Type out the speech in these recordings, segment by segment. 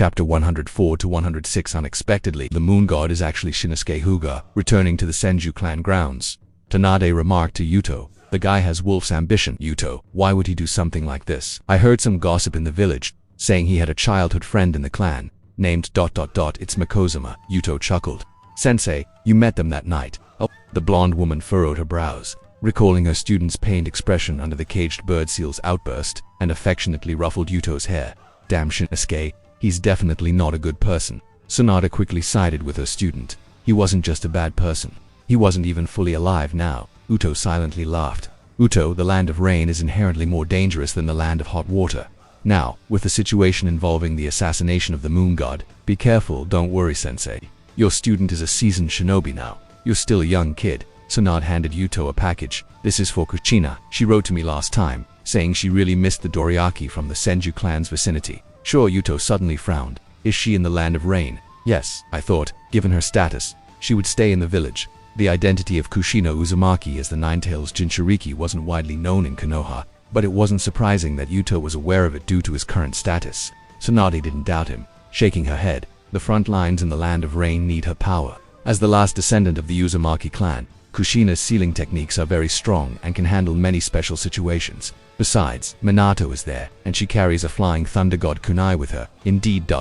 Chapter 104 to 106. Unexpectedly, the moon god is actually Shinosuke Hyuga, returning to the Senju clan grounds. Tanabe remarked to Yuto, "The guy has wolf's ambition." Yuto, "Why would he do something like this?" "I heard some gossip in the village, saying he had a childhood friend in the clan, named ... It's Mikozuma." Yuto chuckled. "Sensei, you met them that night." "Oh." The blonde woman furrowed her brows, recalling her student's pained expression under the caged bird seal's outburst, and affectionately ruffled Yuto's hair. "Damn Shinosuke, he's definitely not a good person." Sonata quickly sided with her student. He wasn't just a bad person. He wasn't even fully alive now. Uto silently laughed. "Uto, the land of rain is inherently more dangerous than the land of hot water. Now, with the situation involving the assassination of the moon god, be careful. Don't worry, sensei. Your student is a seasoned shinobi now. You're still a young kid." Sonata handed Yuto a package. "This is for Kuchina. She wrote to me last time, saying she really missed the Doriaki from the Senju clan's vicinity." "Sure." Yuto suddenly frowned. "Is she in the land of rain?" "Yes, I thought, given her status, she would stay in the village." The identity of Kushina Uzumaki as the Ninetales Jinchuriki wasn't widely known in Konoha, but it wasn't surprising that Yuto was aware of it due to his current status. Sonata didn't doubt him, shaking her head. "The front lines in the land of rain need her power. As the last descendant of the Uzumaki clan, Kushina's sealing techniques are very strong and can handle many special situations. Besides, Minato is there, and she carries a flying thunder god kunai with her." "Indeed.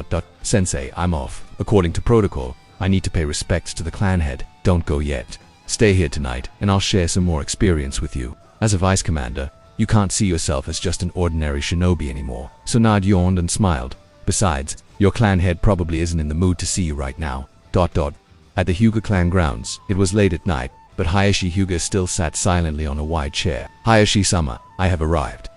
Sensei, I'm off. According to protocol, I need to pay respects to the clan head." "Don't go yet. Stay here tonight, and I'll share some more experience with you. As a vice commander, you can't see yourself as just an ordinary shinobi anymore." Sonad yawned and smiled. "Besides, your clan head probably isn't in the mood to see you right now." At the Hyuga clan grounds, it was late at night, but Hayashi Hyuga still sat silently on a wide chair. "Hayashi-sama, I have arrived."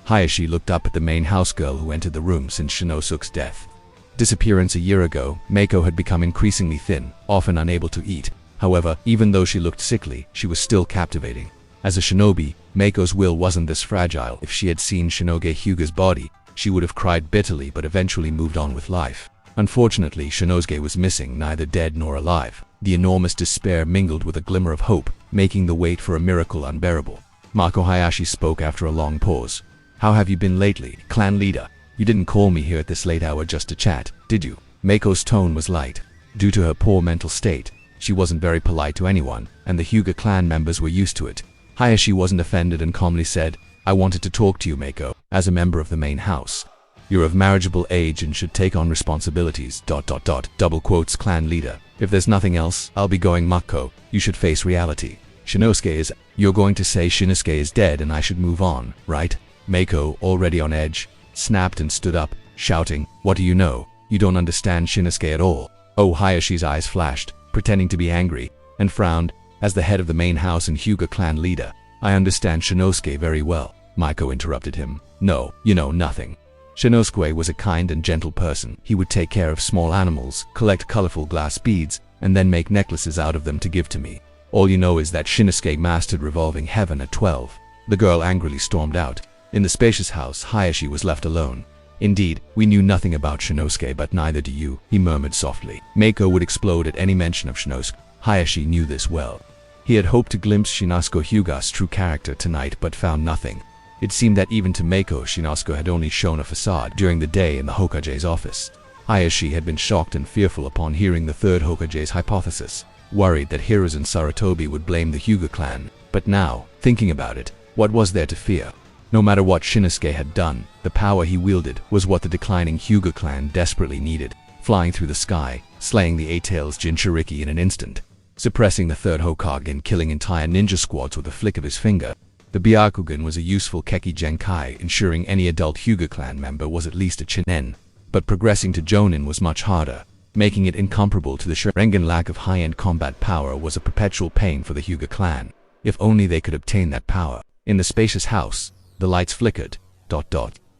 Hayashi looked up at the main house girl who entered the room since Shinosuke's death. Disappearance a year ago, Meiko had become increasingly thin, often unable to eat. However, even though she looked sickly, she was still captivating. As a shinobi, Meiko's will wasn't this fragile. If she had seen Shinoge Hyuga's body, she would have cried bitterly but eventually moved on with life. Unfortunately, Shinosuke was missing, neither dead nor alive. The enormous despair mingled with a glimmer of hope, making the wait for a miracle unbearable. Mako Hayashi spoke after a long pause. "How have you been lately, clan leader? You didn't call me here at this late hour just to chat, did you?" Meiko's tone was light. Due to her poor mental state, she wasn't very polite to anyone, and the Hyuga clan members were used to it. Hayashi wasn't offended and calmly said, "I wanted to talk to you, Meiko, as a member of the main house. You're of marriageable age and should take on responsibilities. ... Double quotes, clan leader. If there's nothing else, I'll be going. Mako, you should face reality. Shinosuke is... You're going to say Shinosuke is dead and I should move on, right?" Meiko, already on edge, snapped and stood up, shouting, "What do you know? You don't understand Shinosuke at all." Oh, Hayashi's eyes flashed, pretending to be angry, and frowned. "As the head of the main house and Hyuga clan leader, I understand Shinosuke very well." Meiko interrupted him. "No, you know nothing. Shinosuke was a kind and gentle person. He would take care of small animals, collect colorful glass beads, and then make necklaces out of them to give to me. All you know is that Shinosuke mastered revolving heaven at 12. The girl angrily stormed out. In the spacious house, Hayashi was left alone. "Indeed, we knew nothing about Shinosuke, but neither do you," he murmured softly. Meiko would explode at any mention of Shinosuke. Hayashi knew this well. He had hoped to glimpse Shinosuke Hyuga's true character tonight, but found nothing. It seemed that even to Meiko, Shinosuke had only shown a facade during the day in the Hokage's office. Hayashi had been shocked and fearful upon hearing the third Hokage's hypothesis, worried that Hiruzen Sarutobi would blame the Hyuga clan. But now, thinking about it, what was there to fear? No matter what Shinosuke had done, the power he wielded was what the declining Hyuga clan desperately needed, flying through the sky, slaying the Eight-Tails Jinchuriki in an instant, suppressing the third Hokage and killing entire ninja squads with a flick of his finger. The Byakugan was a useful Keki Genkai, ensuring any adult Hyuga clan member was at least a Chinen. But progressing to Jonin was much harder, making it incomparable to the Sharingan. Lack of high-end combat power was a perpetual pain for the Hyuga clan. If only they could obtain that power. In the spacious house, the lights flickered. ...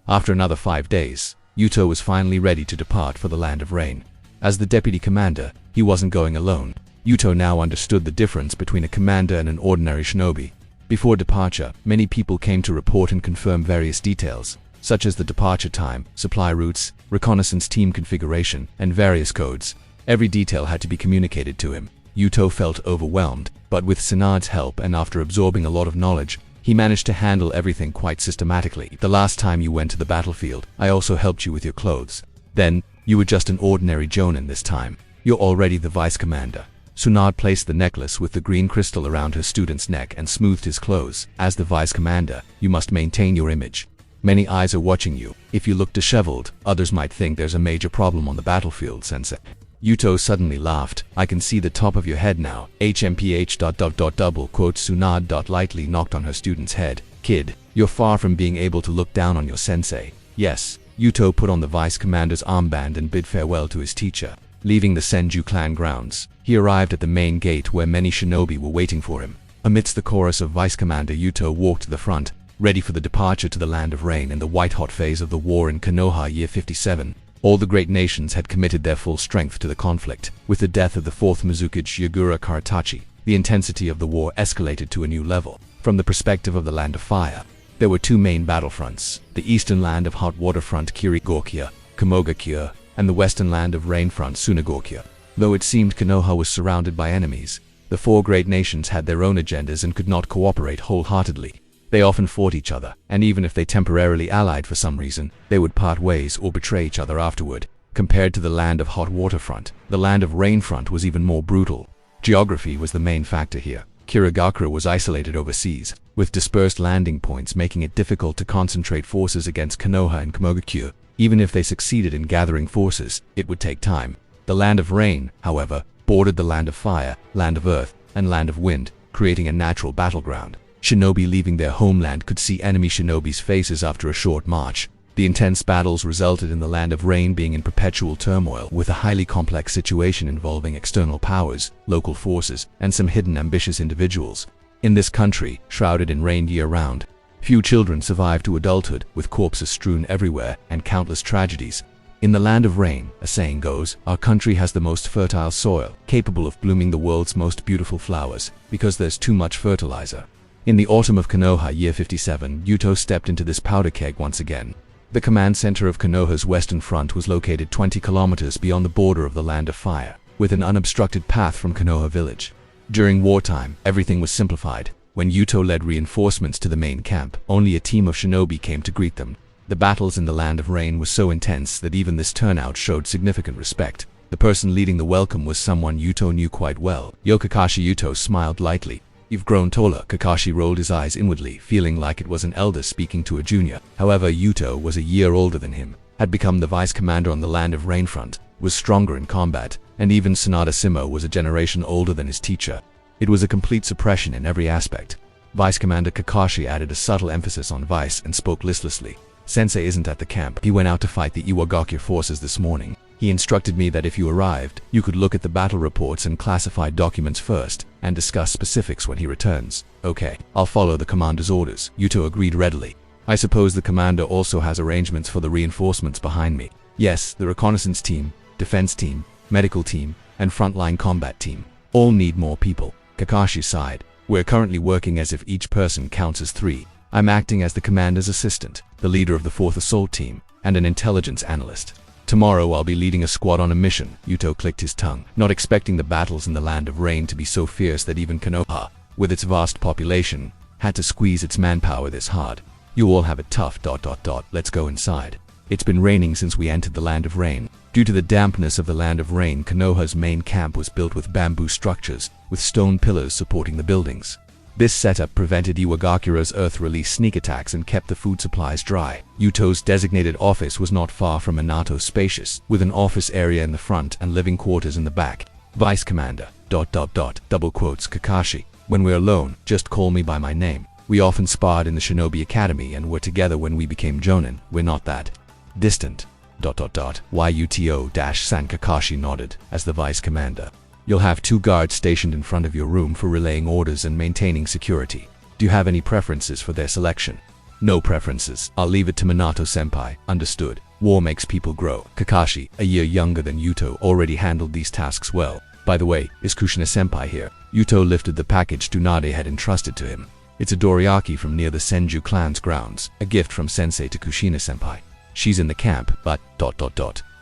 After another 5 days, Yuto was finally ready to depart for the land of rain. As the deputy commander, he wasn't going alone. Yuto now understood the difference between a commander and an ordinary shinobi. Before departure, many people came to report and confirm various details, such as the departure time, supply routes, reconnaissance team configuration, and various codes. Every detail had to be communicated to him. Yuto felt overwhelmed, but with Sanad's help and after absorbing a lot of knowledge, he managed to handle everything quite systematically. "The last time you went to the battlefield, I also helped you with your clothes. Then, You were just an ordinary jonin this time. You're already the vice commander. Tsunade placed the necklace with the green crystal around her student's neck and smoothed his clothes. As the vice commander, you must maintain your image. Many eyes are watching you. If you look disheveled, others might think there's a major problem on the battlefield, sensei. Yuto suddenly laughed. I can see the top of your head now. HMPH. Double quote. Tsunade lightly knocked on her student's head. Kid, you're far from being able to look down on your sensei. Yes. Yuto put on the vice commander's armband and bid farewell to his teacher. Leaving the Senju clan grounds, he arrived at the main gate where many shinobi were waiting for him. Amidst the chorus of Vice Commander, Yuto walked to the front, ready for the departure to the Land of Rain in the white-hot phase of the war in Konoha year 57. All the great nations had committed their full strength to the conflict. With the death of the fourth Mizukage Yagura Itachi, the intensity of the war escalated to a new level. From the perspective of the Land of Fire, there were two main battlefronts: the eastern Land of Hot Water front Kirigorkia, Kamogakure, and the western Land of Rain front Tsunagorkia. Though it seemed Konoha was surrounded by enemies, the four great nations had their own agendas and could not cooperate wholeheartedly. They often fought each other, and even if they temporarily allied for some reason, they would part ways or betray each other afterward. Compared to the Land of Hot Water front, the Land of Rain front was even more brutal. Geography was the main factor here. Kirigakure was isolated overseas, with dispersed landing points making it difficult to concentrate forces against Konoha and Kamogakure. Even if they succeeded in gathering forces, it would take time. The Land of Rain, however, bordered the Land of Fire, Land of Earth, and Land of Wind, creating a natural battleground. Shinobi leaving their homeland could see enemy shinobi's faces after a short march. The intense battles resulted in the Land of Rain being in perpetual turmoil, with a highly complex situation involving external powers, local forces, and some hidden ambitious individuals. In this country, shrouded in rain year-round, few children survive to adulthood, with corpses strewn everywhere and countless tragedies. In the Land of Rain, a saying goes, our country has the most fertile soil, capable of blooming the world's most beautiful flowers, because there's too much fertilizer. In the autumn of Konoha year 57, Yuto stepped into this powder keg once again. The command center of Konoha's western front was located 20 kilometers beyond the border of the Land of Fire, with an unobstructed path from Konoha village. During wartime, everything was simplified. When Yuto led reinforcements to the main camp, only a team of shinobi came to greet them. The battles in the Land of Rain were so intense that even this turnout showed significant respect. The person leading the welcome was someone Yuto knew quite well. Yo Kakashi. Yuto smiled lightly. You've grown taller. Kakashi rolled his eyes inwardly, feeling like it was an elder speaking to a junior. However, Yuto was a year older than him, had become the vice commander on the Land of Rain front, was stronger in combat, and even Sanada Simo was a generation older than his teacher. It was a complete suppression in every aspect. Vice Commander Kakashi added a subtle emphasis on vice and spoke listlessly. Sensei isn't at the camp. He went out to fight the Iwagakure forces this morning. He instructed me that if you arrived, you could look at the battle reports and classified documents first, and discuss specifics when he returns. Okay, I'll follow the commander's orders. Yuto agreed readily. I suppose the commander also has arrangements for the reinforcements behind me. Yes, the reconnaissance team, defense team, medical team, and frontline combat team all need more people. Kakashi sighed. We're currently working as if each person counts as 3. I'm acting as the commander's assistant, the leader of the 4th Assault Team, and an intelligence analyst. Tomorrow I'll be leading a squad on a mission. Yuto clicked his tongue, not expecting the battles in the Land of Rain to be so fierce that even Konoha, with its vast population, had to squeeze its manpower this hard. You all have it tough. Let's go inside. It's been raining since we entered the Land of Rain. Due to the dampness of the Land of Rain, Konoha's main camp was built with bamboo structures, with stone pillars supporting the buildings. This setup prevented Iwagakure's Earth Release sneak attacks and kept the food supplies dry. Yuto's designated office was not far from Minato's spacious, with an office area in the front and living quarters in the back. Vice Commander, double quotes Kakashi. When we're alone, just call me by my name. We often sparred in the Shinobi Academy and were together when we became Jonin. We're not that distant. Yuto-san. Kakashi nodded, as the Vice Commander. You'll have 2 guards stationed in front of your room for relaying orders and maintaining security. Do you have any preferences for their selection? No preferences. I'll leave it to Minato-senpai. Understood. War makes people grow. Kakashi, a year younger than Yuto, already handled these tasks well. By the way, is Kushina-senpai here? Yuto lifted the package Tsunade had entrusted to him. It's a dorayaki from near the Senju clan's grounds, a gift from sensei to Kushina-senpai. She's in the camp, but...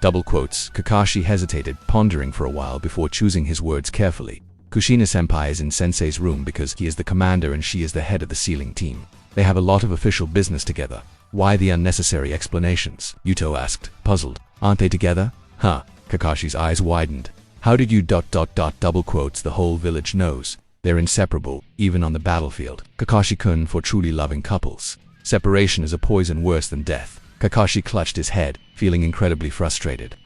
Double quotes. Kakashi hesitated, pondering for a while before choosing his words carefully. Kushina-senpai is in sensei's room because he is the commander and she is the head of the sealing team. They have a lot of official business together. Why the unnecessary explanations? Yuto asked, puzzled. Aren't they together? Huh, Kakashi's eyes widened. How did you ... double quotes the whole village knows. They're inseparable, even on the battlefield. Kakashi-kun for truly loving couples. Separation is a poison worse than death. Kakashi clutched his head, feeling incredibly frustrated.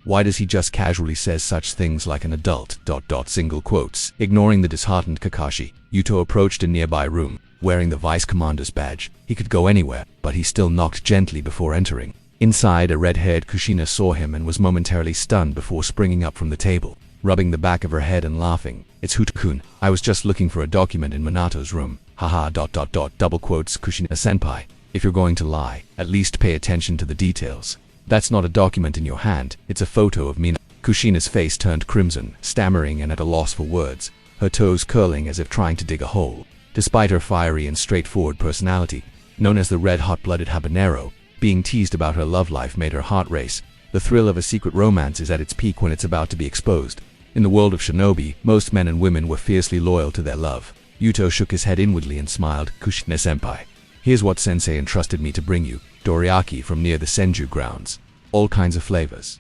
Why does he just casually says such things like an adult ... single quotes. Ignoring the disheartened Kakashi, Yuto approached a nearby room. Wearing the vice commander's badge, he could go anywhere, but he still knocked gently before entering. Inside, a red-haired Kushina saw him and was momentarily stunned before springing up from the table, rubbing the back of her head and laughing. It's Huto-kun. I was just looking for a document in Minato's room. Haha ... double quotes Kushina-senpai. If you're going to lie, at least pay attention to the details. That's not a document in your hand, it's a photo of Mina. Kushina's face turned crimson, stammering and at a loss for words, her toes curling as if trying to dig a hole. Despite her fiery and straightforward personality, known as the red hot-blooded habanero, being teased about her love life made her heart race. The thrill of a secret romance is at its peak when it's about to be exposed. In the world of shinobi, most men and women were fiercely loyal to their love. Yuto shook his head inwardly and smiled. Kushina-senpai. Here's what sensei entrusted me to bring you. Dorayaki from near the Senju grounds. All kinds of flavors.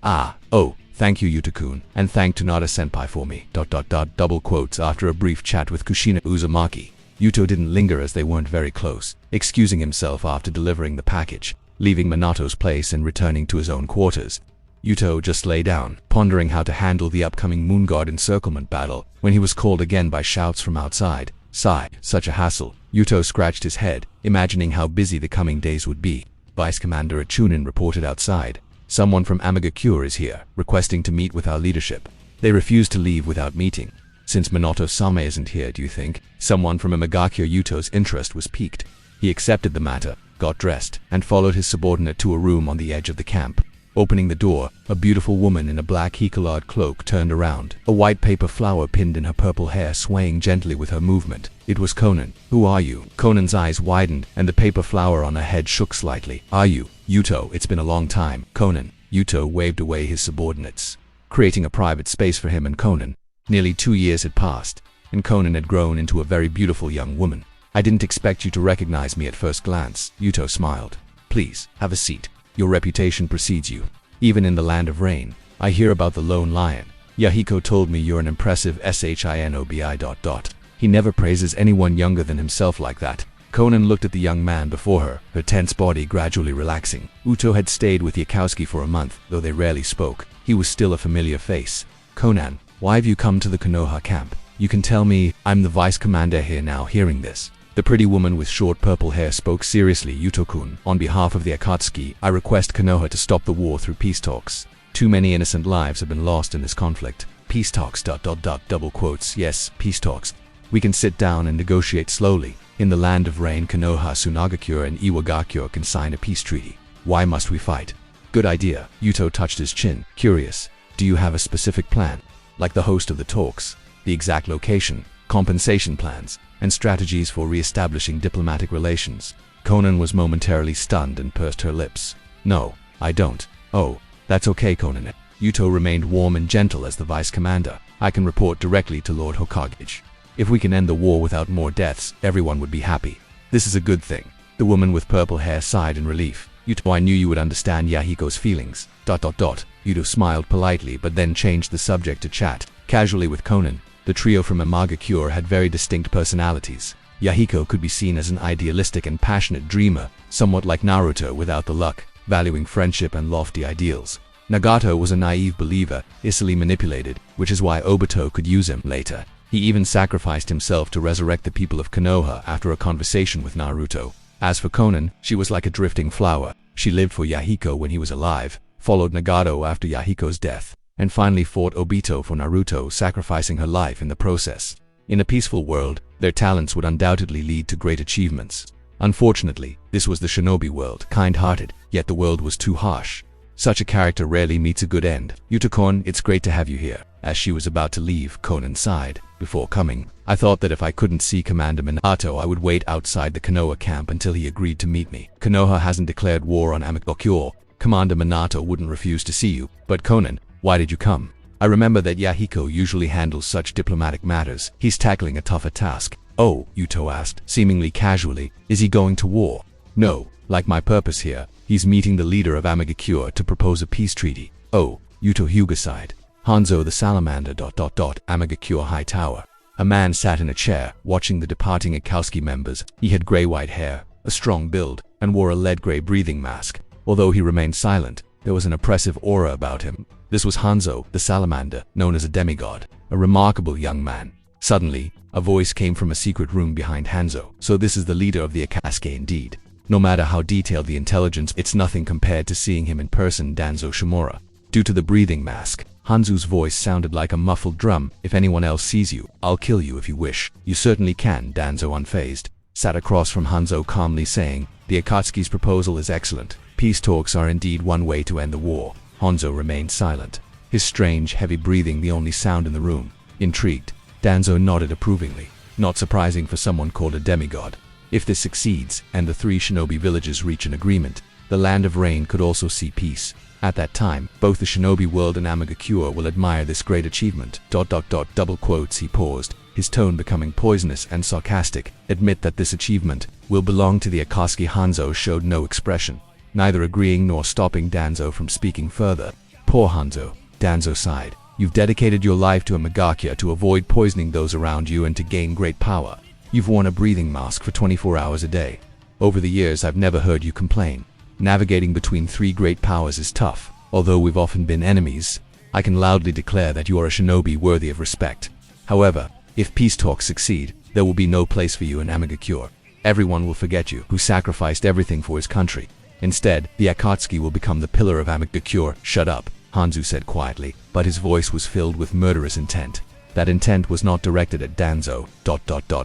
Oh, thank you Yuto-kun, and thank Tsunade-senpai for me. Double quotes after a brief chat with Kushina Uzumaki. Yuto didn't linger as they weren't very close, excusing himself after delivering the package, leaving Minato's place and returning to his own quarters. Yuto just lay down, pondering how to handle the upcoming Moon God encirclement battle, when he was called again by shouts from outside. Sigh, such a hassle. Yuto scratched his head, imagining how busy the coming days would be. Vice Commander Achunin reported outside. Someone from Amagakure is here, requesting to meet with our leadership. They refused to leave without meeting. Since Minato-sama isn't here, do you think? Someone from Amagakure. Yuto's interest was piqued. He accepted the matter, got dressed, and followed his subordinate to a room on the edge of the camp. Opening the door, a beautiful woman in a black hikaload cloak turned around, a white paper flower pinned in her purple hair swaying gently with her movement. It was Konan. Who are you? Konan's eyes widened, and the paper flower on her head shook slightly. Are you? Yuto, it's been a long time. Konan. Yuto waved away his subordinates, creating a private space for him and Konan. Nearly 2 years had passed, and Konan had grown into a very beautiful young woman. I didn't expect you to recognize me at first glance. Yuto smiled. Please, have a seat. Your reputation precedes you. Even in the land of rain, I hear about the lone lion. Yahiko told me you're an impressive shinobi ... He never praises anyone younger than himself like that. Konan looked at the young man before her, her tense body gradually relaxing. Uto had stayed with Yakowski for a month, though they rarely spoke. He was still a familiar face. Konan, why have you come to the Konoha camp? You can tell me. I'm the vice commander here now. Hearing this, the pretty woman with short purple hair spoke seriously. Yuto-kun, on behalf of the Akatsuki, I request Konoha to stop the war through peace talks. Too many innocent lives have been lost in this conflict. Peace talks ... double quotes. Yes, peace talks. We can sit down and negotiate slowly. In the land of rain, Konoha, Sunagakure and Iwagakure can sign a peace treaty. Why must we fight? Good idea. Yuto touched his chin. Curious. Do you have a specific plan? Like the host of the talks, the exact location, compensation plans, and strategies for re-establishing diplomatic relations. Konan was momentarily stunned and pursed her lips. No, I don't. Oh, that's okay, Konan. Yuto remained warm and gentle as the vice commander. I can report directly to Lord Hokage. If we can end the war without more deaths, everyone would be happy. This is a good thing. The woman with purple hair sighed in relief. Yuto, I knew you would understand Yahiko's feelings. ... Yuto smiled politely but then changed the subject to chat casually with Konan. The trio from Amagakure had very distinct personalities. Yahiko could be seen as an idealistic and passionate dreamer, somewhat like Naruto without the luck, valuing friendship and lofty ideals. Nagato was a naive believer, easily manipulated, which is why Obito could use him later. He even sacrificed himself to resurrect the people of Konoha after a conversation with Naruto. As for Konan, she was like a drifting flower. She lived for Yahiko when he was alive, followed Nagato after Yahiko's death, and finally fought Obito for Naruto, sacrificing her life in the process. In a peaceful world, their talents would undoubtedly lead to great achievements. Unfortunately, this was the shinobi world, kind-hearted, yet the world was too harsh. Such a character rarely meets a good end. Yuto-kun, it's great to have you here. As she was about to leave, Konan sighed. Before coming, I thought that if I couldn't see Commander Minato, I would wait outside the Konoha camp until he agreed to meet me. Konoha hasn't declared war on Amagakure. Commander Minato wouldn't refuse to see you. But Konan, why did you come? I remember that Yahiko usually handles such diplomatic matters. He's tackling a tougher task. Oh, Yuto asked, seemingly casually, is he going to war? No, like my purpose here, He's meeting the leader of Amigakure to propose a peace treaty. Oh, Yuto Hyuga sighed. Hanzo the salamander. Amigakure High Tower. A man sat in a chair, watching the departing Akatsuki members. He had gray-white hair, a strong build, and wore a lead-gray breathing mask. Although he remained silent, there was an oppressive aura about him. This was Hanzo, the salamander, known as a demigod, a remarkable young man. Suddenly, a voice came from a secret room behind Hanzo. So this is the leader of the Akatsuki indeed. No matter how detailed the intelligence, it's nothing compared to seeing him in person, Danzo Shimura. Due to the breathing mask, Hanzo's voice sounded like a muffled drum. If anyone else sees you, I'll kill you if you wish. You certainly can, Danzo unfazed sat across from Hanzo calmly saying, the Akatsuki's proposal is excellent. Peace talks are indeed one way to end the war. Hanzo remained silent, his strange, heavy breathing the only sound in the room. Intrigued, Danzo nodded approvingly. Not surprising for someone called a demigod. If this succeeds, and the 3 shinobi villages reach an agreement, the Land of Rain could also see peace. At that time, both the shinobi world and Amigakure will admire this great achievement. Double quotes. He paused, his tone becoming poisonous and sarcastic. Admit that this achievement will belong to the Akatsuki. Hanzo showed no expression, neither agreeing nor stopping Danzo from speaking further. Poor Hanzo, Danzo sighed. You've dedicated your life to Amigakure to avoid poisoning those around you and to gain great power. You've worn a breathing mask for 24 hours a day. Over the years, I've never heard you complain. Navigating between 3 great powers is tough. Although we've often been enemies, I can loudly declare that you are a shinobi worthy of respect. However, if peace talks succeed, there will be no place for you in Amigakure. Everyone will forget you, who sacrificed everything for his country. Instead, the Akatsuki will become the pillar of Amigakure. Shut up, Hanzo said quietly, but his voice was filled with murderous intent. That intent was not directed at Danzo.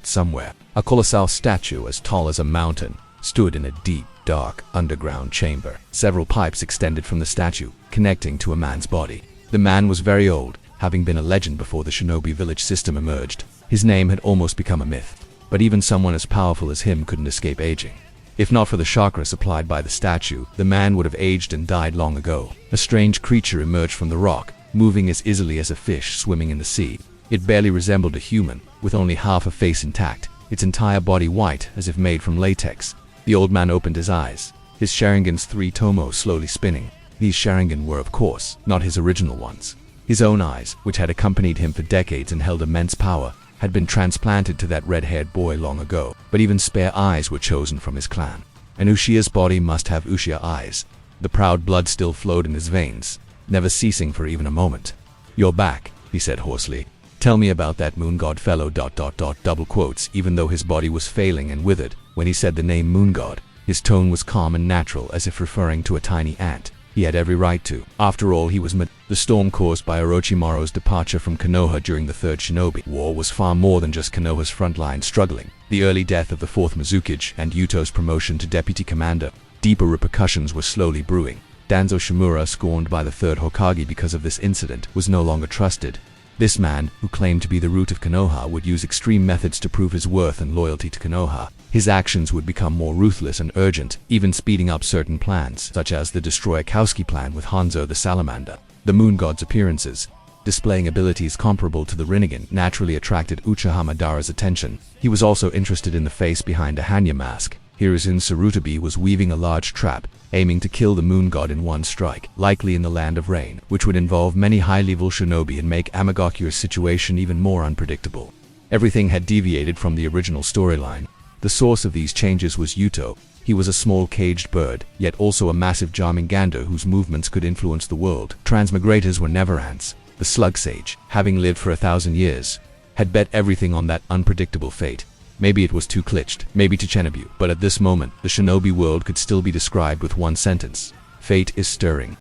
Somewhere, a colossal statue as tall as a mountain stood in a deep, dark, underground chamber. Several pipes extended from the statue, connecting to a man's body. The man was very old, having been a legend before the shinobi village system emerged. His name had almost become a myth, but even someone as powerful as him couldn't escape aging. If not for the chakra supplied by the statue, the man would have aged and died long ago. A strange creature emerged from the rock, moving as easily as a fish swimming in the sea. It barely resembled a human, with only half a face intact, its entire body white as if made from latex. The old man opened his eyes, his Sharingan's 3 tomos slowly spinning. These Sharingan were, of course, not his original ones. His own eyes, which had accompanied him for decades and held immense power, had been transplanted to that red-haired boy long ago. But even spare eyes were chosen from his clan. An Uchiha's body must have Uchiha eyes. The proud blood still flowed in his veins, never ceasing for even a moment. You're back, he said hoarsely. Tell me about that moon god fellow. Double quotes. Even though his body was failing and withered, when he said the name moon god, his tone was calm and natural, as if referring to a tiny ant. He had every right to. After all, he was the storm caused by Orochimaru's departure from Konoha during the Third Shinobi War was far more than just Konoha's front line struggling. The early death of the 4th Mizukage and Yuto's promotion to deputy commander. Deeper repercussions were slowly brewing. Danzo Shimura, scorned by the 3rd Hokage because of this incident, was no longer trusted. This man, who claimed to be the root of Konoha, would use extreme methods to prove his worth and loyalty to Konoha. His actions would become more ruthless and urgent, even speeding up certain plans, such as the Destroy Akatsuki plan with Hanzo the Salamander. The moon god's appearances, displaying abilities comparable to the Rinnegan, naturally attracted Uchiha Madara's attention. He was also interested in the face behind a Hanya mask. Hiruzen Sarutobi was weaving a large trap, aiming to kill the moon god in one strike, likely in the Land of Rain, which would involve many high-level shinobi and make Amagakure's situation even more unpredictable. Everything had deviated from the original storyline. The source of these changes was Yuto. He was a small caged bird, yet also a massive Jarmungandr whose movements could influence the world. Transmigrators were never ants. The slug sage, having lived for 1,000 years, had bet everything on that unpredictable fate. Maybe it was too clenched, maybe too Chenabu, but at this moment, the shinobi world could still be described with one sentence. Fate is stirring.